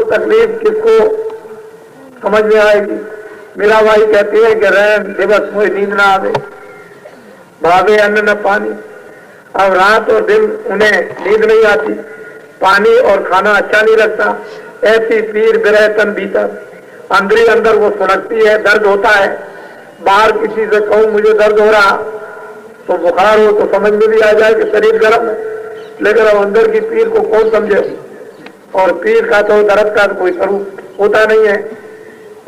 वो तकलीफ किसको समझ में आएगी। मीरा भाई कहती है कि रैन दिवस मुझे नींद ना आवे, भावे अन्न न पानी। अब रात और दिन उन्हें नींद नहीं आती, पानी और खाना अच्छा नहीं लगता। ऐसी पीर बिरह तन भीतर, अंदर ही अंदर वो सुनकती है, दर्द होता है। बाहर किसी से कहूं मुझे दर्द हो रहा, तो बुखार हो तो समझ में भी आ जाए कि शरीर गर्म है, लेकिन अब अंदर की पीर को कौन समझे। और पीर का तो दर्द का कोई स्वरूप होता नहीं है।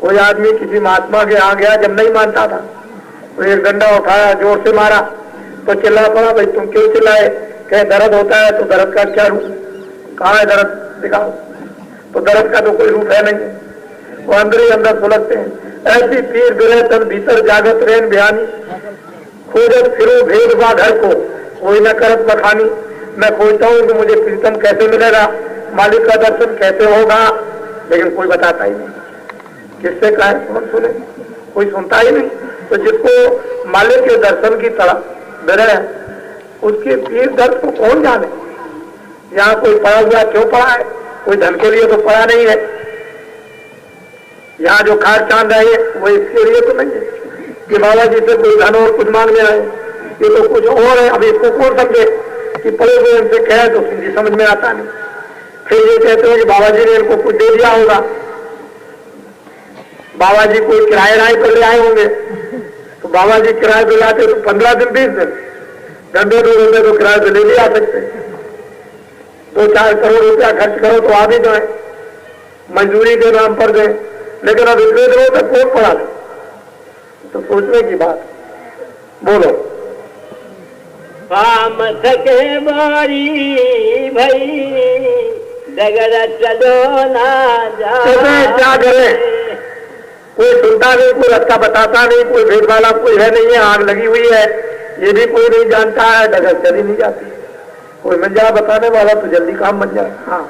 कोई आदमी किसी महात्मा के यहाँ गया, जब नहीं मानता था तो एक डंडा उठाया, जोर से मारा तो चिल्ला पड़ा, भाई तुम क्यों चिल्लाए? कहे दर्द होता है। तो दर्द का क्या रूप, कहाँ है दर्द, दिखाओ। तो दर्द का तो कोई रूप है नहीं, वो अंदर ही अंदर सुलगते हैं। ऐसी पीर बिरह तन भीतर जागत रेन बयानी, खोजत फिरो भेद बा घर को कोई न करत बखानी। मैं खोजता हूँ कि मुझे प्रीतम कैसे मिलेगा, मालिक का दर्शन कैसे होगा, लेकिन कोई बताता ही नहीं। किससे कहा कौन सुने, कोई सुनता ही नहीं। तो जिसको मालिक के दर्शन की तरह बिरह है, उसके पीर दर्द को कौन जाने। यहाँ कोई पड़ा हुआ क्यों पड़ा है, कोई धन के लिए तो पड़ा नहीं है। यहाँ जो खार चांद है वो इसके लिए तो नहीं है कि बाबा जी से कोई धन और कुछ मांगने आए, ये तो कुछ और है। अब इसको कौन समझे कि पड़े हुए इनसे कहे तो हिंदी समझ में आता नहीं। फिर ये कहते हैं कि बाबा जी ने इनको कुछ दे दिया होगा, बाबा जी कोई किराए राय पर ले आए होंगे, तो बाबा जी किराए पे लाते तो 15 दिन 20 दिन, घंटे 2 घंटे तो किराए पे ले भी आ सकते। 2-4 करोड़ रुपया खर्च करो तो आ भी जाए, मजदूरी के नाम पर दें, लेकिन अब इतने दिनों तक कौन पड़ा था। तो सोचने की बात। बोलो। काम थके बारी भई डगर चलो ना जा। क्या करे, कोई सुनता नहीं, कोई रास्ता बताता नहीं, कोई भेद वाला कोई है नहीं है। आग लगी हुई है ये भी कोई नहीं जानता है, डगर चली नहीं जाती। कोई मिल जाए बताने वाला तो जल्दी काम बन जाए। हाँ,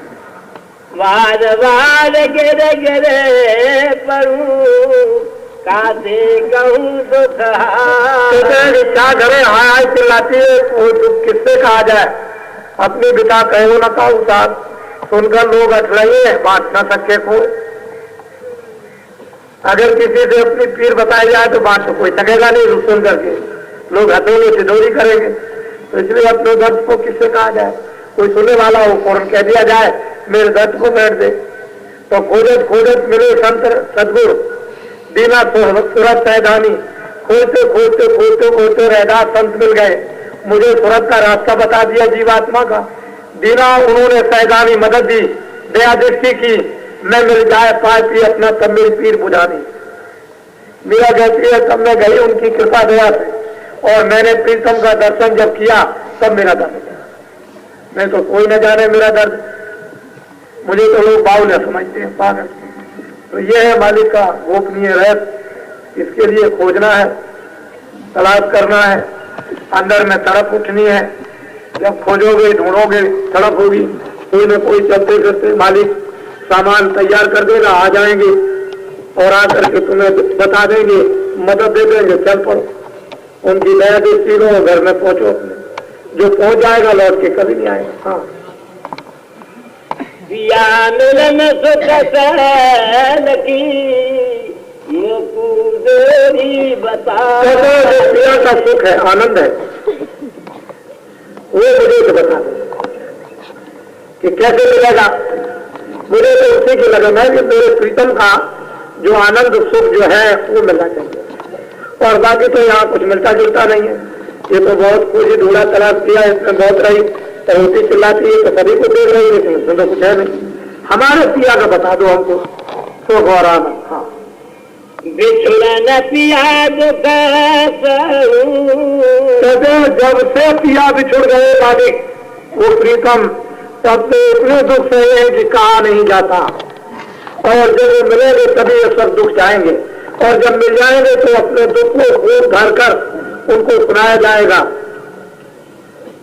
वार वार गिरे गिरे परू कासे कहूँ दुख क्या करे, हाय हाय चिल्लाती है, वो दुख किससे कहा जाए। अपनी बिता कहो न का उतार, सुनकर लोग अटलाइए बांट न सके को। अगर किसी से अपनी पीर बताई जाए तो बात तो कोई सकेगा नहीं, सुन करके लोग हथेली सिधोरी करेंगे। तो इसलिए अपने दर्द को किससे कहा जाए, कोई सुनने वाला हो फौरन कह दिया जाए मेरे दर्द को बैठ दे। तो खोजत खोजत मिले संत सदगुरु दीना सूरत सैदानी, खोजते खोजते खोजते खोजते रैदास संत मिल गए, मुझे सूरत का रास्ता बता दिया जीवात्मा का। दीना उन्होंने सैदानी मदद दी, दया दृष्टि की, मैं मिल जाए पाती अपना तब मेरी पीर बुझानी। मीरा कहती है तब मैं गई उनकी कृपा दया से, और मैंने प्रीतम का दर्शन जब किया तब मेरा दर्द गया। नहीं तो कोई न जाने मेरा दर्द, मुझे तो लोग बावले समझते हैं, पागल। तो ये है मालिक का गोपनीय रहस्य, इसके लिए खोजना है, तलाश करना है, अंदर में तड़प उठनी है। जब खोजोगे ढूंढोगे तड़प होगी, कोई न कोई चलते फिरते मालिक सामान तैयार कर देगा, आ जाएंगे और आकर के तुम्हें बता देंगे, मदद दे देंगे, चल पड़ो। उनकी दया दृष्टि लो, घर में पहुंचो अपने। जो पहुंच जाएगा लौट के कभी नहीं आएगा। हाँ, पिया मिलन सुख सहन की मुकुदेरी बता। पिया का सुख है, आनंद है, वो मुझे तो बता कि कैसे मिलेगा। मुझे तो उसी की लगन है कि मेरे प्रीतम का जो आनंद सुख जो है वो मिलना चाहिए, और बाकी तो यहाँ कुछ मिलता जुलता नहीं है। ये तो बहुत कुछ ढूंढा तलाश किया, इसमें बहुत रही होती चिल्लाती है तो सभी को देख रही, लेकिन इसमें तो कुछ है नहीं। हमारे पिया का बता दो हमको सुख और आनंद। हाँ, बिछुड़न पिया दुख जब से पिया बिछुड़ गए मालिक वो प्रीतम, तब तो इतने दुख से है कि कहा नहीं जाता। और जब वो मिलेंगे तभी ये सब दुख जाएंगे, और जब मिल जाएंगे तो अपने दुख को खूब भर कर उनको सुनाया जाएगा।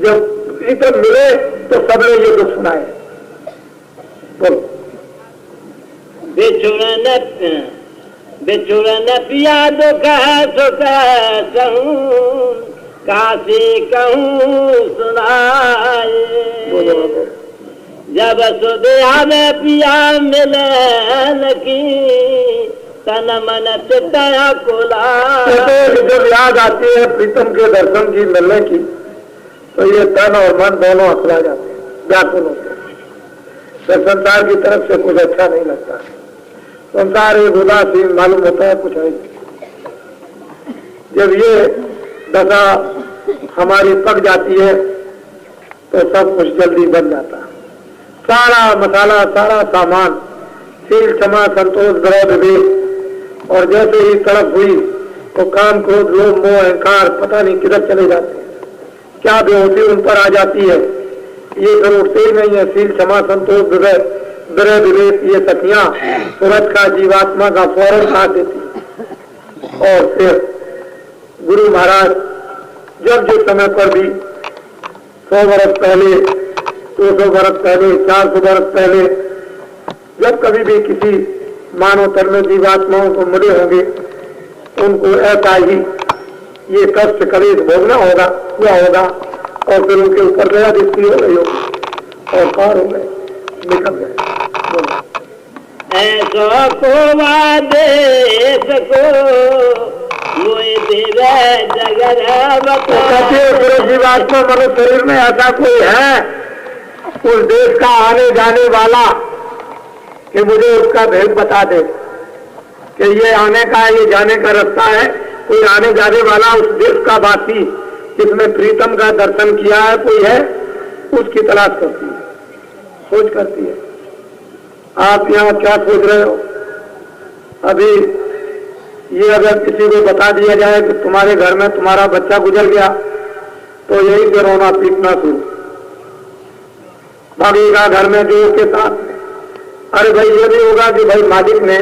जब प्रीतम मिले तो सबने ये दुख सुनाए। बोलो। बिछुड़न पिया दुख सुख कहूँ काशी कहूँ सुनाए। जब सुधिया में पिया मिलन की तन मन चित्ता कोला। जब याद आती है प्रीतम के दर्शन की मिलने की तो ये तन और मन दोनों अकड़ा जाते हैं, व्याकुल होते हैं। तो संसार की तरफ से कुछ अच्छा नहीं लगता। संसार एक उदासीन मालूम होता है, कुछ है। जब ये दशा हमारी पक जाती है तो सब कुछ जल्दी बन जाता है। सारा मसाला, सारा सामान, शील, क्षमा, संतोष, दया, विवेक, और जैसे ही तड़प हुई तो काम, क्रोध, लोभ, मोह, अहंकार पता नहीं किधर चले जाते हैं। क्या बेहोशी उन पर आ जाती है, ये फिर उठते ही नहीं है। शील, क्षमा, संतोष, दया, विवेक, ये सखियां सूरज का, जीवात्मा का फौरन साथ देती। और फिर गुरु महाराज जब जिस समय पर भी 100 वर्ष पहले, 200 वर्ष पहले, 400 वर्ष पहले, जब कभी भी किसी मानव तन में जीवात्माओं को मिले होंगे उनको ऐसा ही ये कष्ट कलेश भोगना होगा, हुआ होगा, और फिर उनके ऊपर दया दृष्टि हो गई होगी और पार हो गए, निकल गए। ऐसा को वादेश को जीवात्मा मनुष्य शरीर में ऐसा कोई है उस देश का आने जाने वाला कि मुझे उसका भेद बता दे कि ये आने का, ये जाने का रास्ता है। कोई आने जाने वाला उस देश का वासी जिसने प्रीतम का दर्शन किया है कोई है, उसकी तलाश करती है, खोज करती है। आप यहाँ क्या सोच रहे हो? अभी ये अगर किसी को बता दिया जाए कि तुम्हारे घर में तुम्हारा बच्चा गुजर गया तो यही से रोना पीटना शुरू, भागेगा घर में जोर के साथ। अरे भाई ये भी होगा कि भाई मालिक ने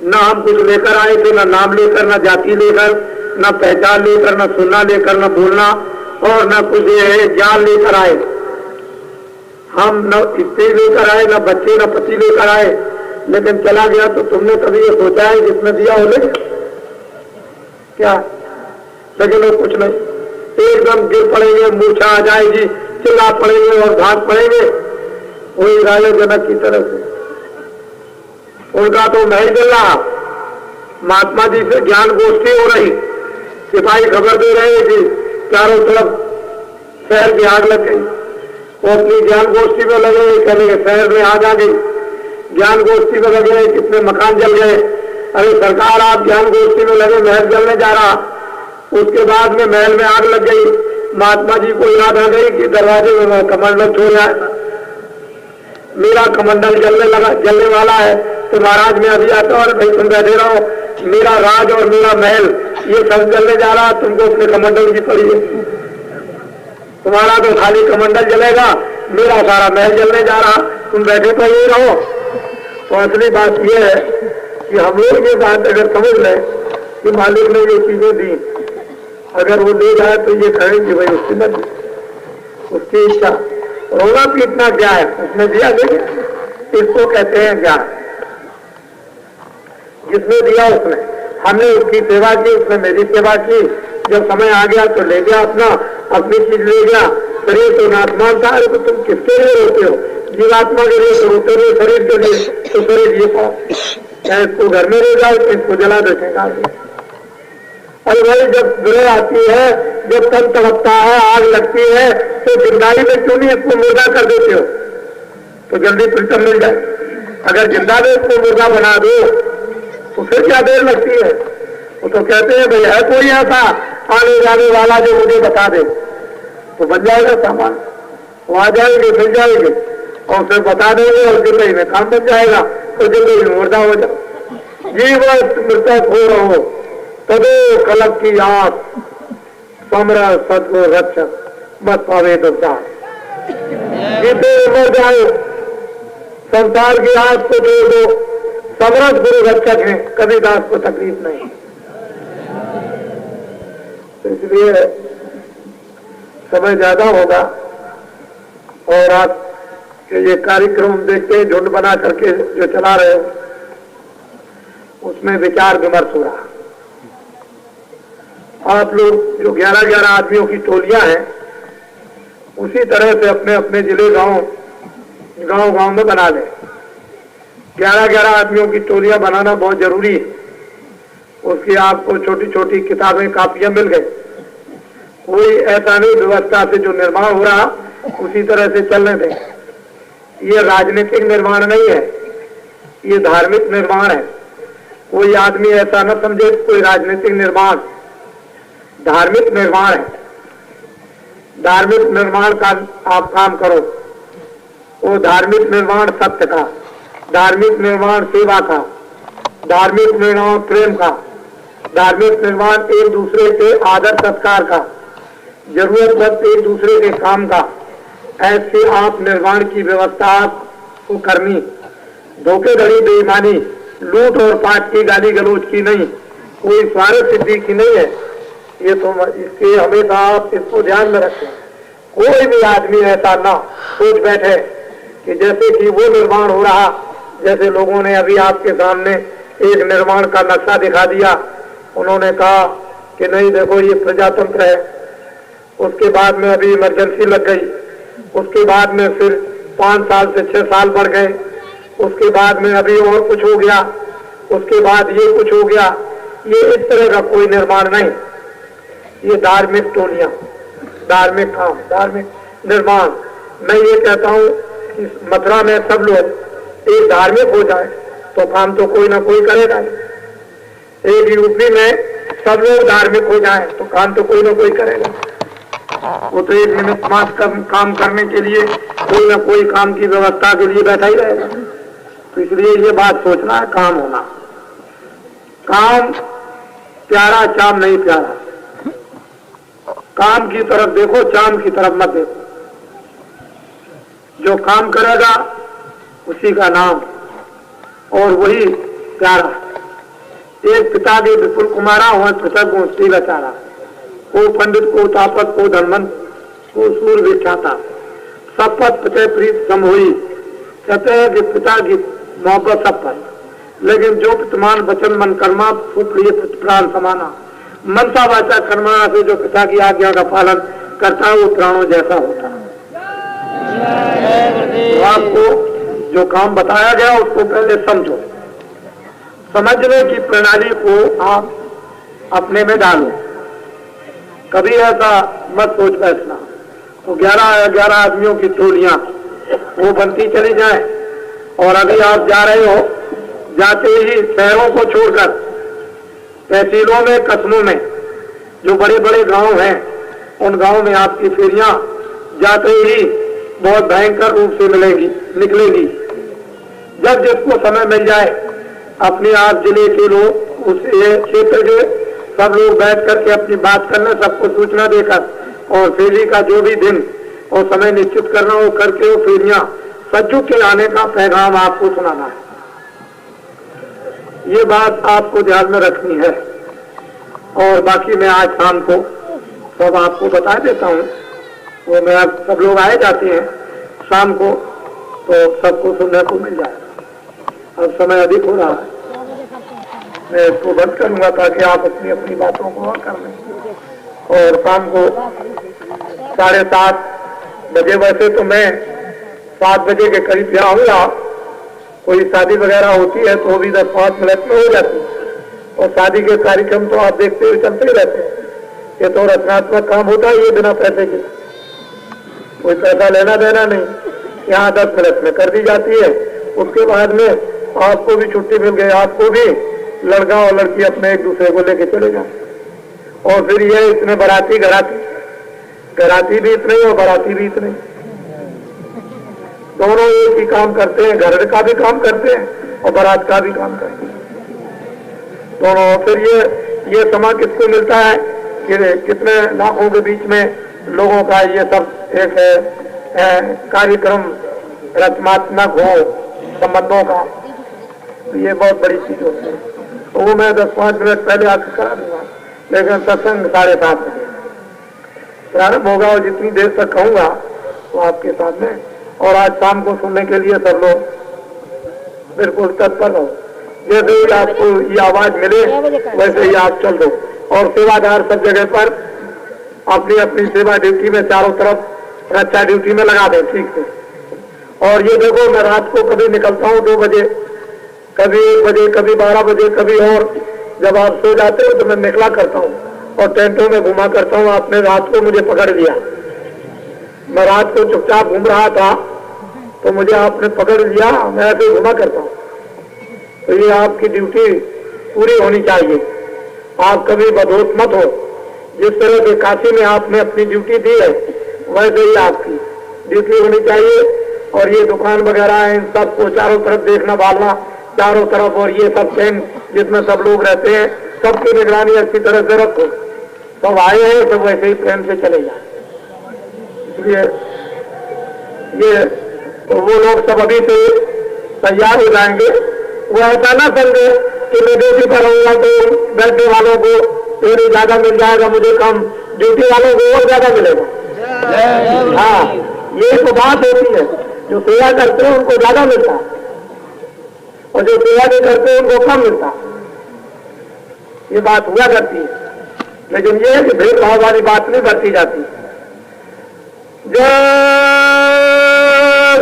ना हम कुछ लेकर आए थे, ना नाम लेकर, ना जाति लेकर, ना पहचान लेकर, ना सुनना लेकर, ना बोलना, और ना कुछ ज्ञान लेकर आए। हम न स्त्री लेकर आए, ना बच्चे, ना पति लेकर आए, लेकिन चला गया तो तुमने कभी ये सोचा है जिसने दिया हो ले क्या? लेकिन वो कुछ नहीं, एकदम गिर पड़ेंगे, मूर्छा आ जाएगी, चिल्ला पड़ेंगे और भाग पड़ेंगे वही राजा जनक की तरह से। उनका तो महल जल रहा, महात्मा जी से ज्ञान गोष्ठी हो रही, सिपाही खबर दे रहे कि चारों तरफ शहर की आग लग गई। वो अपनी ज्ञान गोष्ठी में लगे, कहने शहर में आग आ गई। ज्ञान गोष्ठी में लगे, कितने मकान जल गए। अरे सरकार, आप ज्ञान गोष्ठी में लगे, महल जलने जा रहा। उसके बाद में महल में आग लग गई। महात्मा जी को याद आ गई कि दरवाजे में कमंडल छोड़ आया, मेरा कमंडल जलने वाला है। तो महाराज में अभी आता और भाई तुम बैठे रहो, मेरा राज और मेरा महल ये सब जलने जा रहा, तुमको अपने कमंडल की पड़ी है। तुम्हारा तो खाली कमंडल जलेगा, मेरा सारा महल जलने जा रहा, तुम बैठे तो यही रहो। तो असली बात यह है कि हम लोग ये बात अगर समझ लें कि मालिक ने ये चीजें दी, अगर वो ले जाए तो ये कहेंगे भाई उसकी मर्जी, उसकी इच्छा। रोना पीटना क्या है? उसने दिया, देखिए इसको कहते हैं ज्ञान। जिसने दिया उसने, हमने उसकी सेवा की, उसने मेरी सेवा की। जब समय आ गया तो ले गया अपनी चीज ले गया। शरीर तो नाशमान था, अरे तो तुम किसके लिए रोते हो? जीवात्मा के लिए तो रोते हो, शरीर के लिए तो शरीर ये पाओ, चाहे इसको घर में ले जाओ, इसको जला देखेगा। अरे भाई जब बुरे आती है, जब तन तड़पता है, आग लगती है, तो जिंदाई में क्यों नहीं इसको मुर्दा कर देते हो? तो जल्दी प्रीतम मिल जाए। अगर जिंदा में इसको मुर्दा बना दो तो फिर क्या देर लगती है? वो तो कहते हैं भाई है कोई ऐसा आने जाने वाला जो मुझे बता दे, तो बन जाएगा सामान। वो आ जाएंगे, मिल जाएंगे और फिर बता देंगे और जिंदगी में काम बन जाएगा, तो जिंदगी में मुर्दा हो जाए। जीवन मृतक हो रहो तदो कलक की आस, समरा सदगो रक्षक मत पावे तो जीते मर जाओ, संसार की आस को दे दो, समरस गुरु रक्षक है, कभी दास को तकलीफ नहीं। तो इसलिए समय ज्यादा होगा और आप ये कार्यक्रम देखते झुंड बना करके जो चला रहे हो उसमें विचार विमर्श हो रहा। आप लोग जो 11-11 आदमियों की टोलियां हैं, उसी तरह से अपने अपने जिले गांव गांव गांव में बना ले। 11-11 आदमियों की टोलियां बनाना बहुत जरूरी है। उसकी आपको छोटी छोटी किताबें कापियां मिल गई। कोई ऐसा नहीं व्यवस्था से जो निर्माण हो रहा उसी तरह से चलने दें। ये राजनीतिक निर्माण नहीं है, ये धार्मिक निर्माण है। कोई आदमी ऐसा न समझे कोई राजनीतिक निर्माण, धार्मिक निर्माण है। धार्मिक निर्माण का आप काम करो, वो धार्मिक निर्माण सत्य का, धार्मिक निर्माण सेवा का, धार्मिक निर्माण प्रेम का, धार्मिक निर्माण एक दूसरे के आदर सत्कार का, जरूरत वक्त एक दूसरे के काम का। ऐसे आप निर्माण की व्यवस्था आपको करनी। धोखेधड़ी, बेईमानी, लूट और पाट की, गाली गलौज की नहीं, कोई स्वार्थ सिद्धि की नहीं है। ये तो इसके हमेशा आप इसको ध्यान में रखें। कोई भी आदमी ऐसा ना सोच बैठे कि जैसे कि वो निर्माण हो रहा, जैसे लोगों ने अभी आपके सामने एक निर्माण का नक्शा दिखा दिया। उन्होंने कहा कि नहीं देखो ये प्रजातंत्र है। उसके बाद में अभी इमरजेंसी लग गई। उसके बाद में फिर 5 साल से 6 साल बढ़ गए। उसके बाद में अभी और कुछ हो गया। उसके बाद ये कुछ हो गया। ये इस तरह का कोई निर्माण नहीं। ये धार्मिक टोलियां, धार्मिक काम, धार्मिक निर्माण। मैं ये कहता हूँ कि मथुरा में सब लोग एक धार्मिक हो जाए तो काम तो कोई ना कोई करेगा। एक यूपी में सब लोग धार्मिक हो जाए तो काम तो कोई ना कोई करेगा। वो तो एक निमित्त मात्र काम करने के लिए कोई ना कोई काम की व्यवस्था के लिए बैठा ही रहेगा। तो इसलिए ये बात सोचना है, काम होना। काम प्यारा, चाम नहीं प्यारा। काम की तरफ देखो, चाम की तरफ मत देखो। जो काम करेगा उसी का नाम और वही प्यारा। एक पिता के विपुल कुमारा हुआ पृथक गोष्ठी बेचारा, को पंडित को तापत को धनवंत को सूर विख्याता, सपत पिता प्रीत सम हुई। कहते हैं कि पिता की मोहब्बत सब पर, लेकिन जो पितमान वचन मन कर्मा प्रिय प्राण समाना। मनसा वाचा कर्मणा से जो पिता की आज्ञा का पालन करता है वो प्राणों जैसा होता है। तो आपको जो काम बताया गया उसको पहले समझो। समझने की प्रणाली को आप अपने में डालो। कभी ऐसा मत सोच बैठना तो 11-11 आदमियों की टोलियां वो बनती चली जाए। और अभी आप जा रहे हो, जाते ही शहरों को छोड़कर तहसीलों में, कस्बों में जो बड़े बड़े गांव हैं, उन गांव में आपकी फेरियां जाते ही बहुत भयंकर रूप से निकलेगी। जब जिसको समय मिल जाए अपने आप जिले के लोग, उस क्षेत्र के सब लोग बैठ करके अपनी बात करना, सबको सूचना देकर और फेरी का जो भी दिन और समय निश्चित करना हो करके वो फेरियां सज्जू के आने का पैगाम आपको सुनाना है। ये बात आपको ध्यान में रखनी है। और बाकी मैं आज शाम को सब आपको बता देता हूँ। वो मैं अब सब लोग आए जाते हैं शाम को, तो सबको सुनने को मिल जाएगा। अब समय अधिक हो रहा है, मैं इसको बंद करूंगा ताकि आप अपनी अपनी बातों को और कर लें। और शाम को 7:30 बजे, वैसे तो मैं 7 बजे के करीब यहाँ आऊंगा। कोई शादी वगैरह होती है तो भी 10-5 मिनट में हो जाती है। और शादी के कार्यक्रम तो आप देखते हुए चलते ही रहते हैं। ये तो रचनात्मक काम होता है, ये बिना पैसे के, कोई पैसा लेना देना नहीं। यहाँ 10 मिनट में कर दी जाती है। उसके बाद में आपको भी छुट्टी मिल गई, आपको भी लड़का और लड़की अपने एक दूसरे को लेके चले जाए। और फिर ये इतने बाराती घराती भी इतने और बाराती भी इतने, दोनों एक ही काम करते हैं। घर का भी काम करते हैं और बारात का भी काम करते हैं दोनों। फिर ये समय किसको मिलता है कि कितने लाखों के बीच में लोगों का ये सब एक कार्यक्रम रचनात्मक हो संबंधों का, तो ये बहुत बड़ी चीज होती है। तो वो मैं 10-5 मिनट पहले आकर करा दूंगा, लेकिन सत्संग 7:30 बजे प्रारंभ होगा और जितनी देर तक कहूंगा वो आपके सामने। और आज शाम को सुनने के लिए सब लोग बिल्कुल तत्पर रहो। जैसे ही आपको ये आवाज मिले वैसे ही आप चल दो। और सेवादार सब जगह पर अपनी अपनी सेवा ड्यूटी में चारों तरफ रक्षा ड्यूटी में लगा दें ठीक से। और ये देखो, मैं रात को कभी निकलता हूँ 2 बजे, कभी 1 बजे, कभी 12 बजे, कभी और जब आप सो जाते हो तो मैं निकला करता हूँ और टेंटों में घुमा करता हूँ। आपने रात को मुझे पकड़ लिया, मैं रात को चुपचाप घूम रहा था तो मुझे आपने पकड़ लिया, मैं ऐसे घुमा करता हूँ। तो ये आपकी ड्यूटी पूरी होनी चाहिए, आप कभी बदहोश मत हो। जिस तरह से काशी में आपने अपनी ड्यूटी दी है वैसे ही आपकी ड्यूटी होनी चाहिए। और ये दुकान वगैरह है, इन सबको चारों तरफ देखना, भालना चारों तरफ, और ये सब कैंप जिसमें सब लोग रहते हैं सबकी निगरानी अच्छी तरह से रखो। सब आए हैं सब वैसे ही प्रेम से चले जाए। इसलिए ये तो वो लोग सब अभी से तैयार हो जाएंगे। वो ऐसा ना समझे कि मैं ड्यूटी पर रहूंगा तो बैठने वालों को थोड़ी ज्यादा मिल जाएगा, मुझे कम, ड्यूटी वालों को और ज्यादा मिलेगा। हाँ, ये तो बात होती है, जो सेवा करते हैं उनको ज्यादा मिलता और जो सेवा नहीं करते उनको कम मिलता। ये बात हुआ करती है, लेकिन ये है कि भेदभाव वाली बात नहीं बरती जाती। जय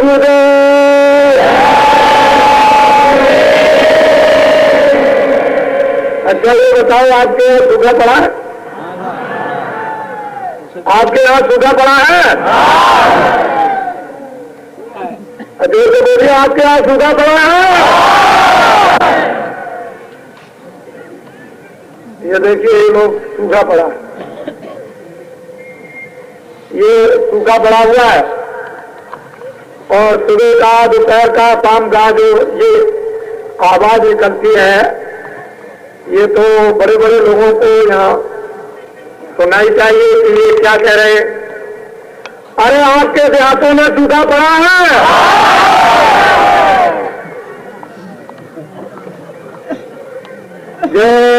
गुरुदेव। अच्छा ये बताओ, आपके यहाँ सूखा पड़ा है? आपके यहाँ सूखा पड़ा है? जोर से बोलिए, आपके यहाँ सूखा पड़ा है? ये देखिए, ये लोग सूखा पड़ा है, ये सूखा पड़ा हुआ है। और सुबह का, दोपहर का, शाम का जो ये आवाज निकलती है, ये तो बड़े बड़े लोगों को यहाँ सुनाई चाहिए कि ये क्या कह रहे हैं। अरे आपके देहातों में सूखा पड़ा है? जय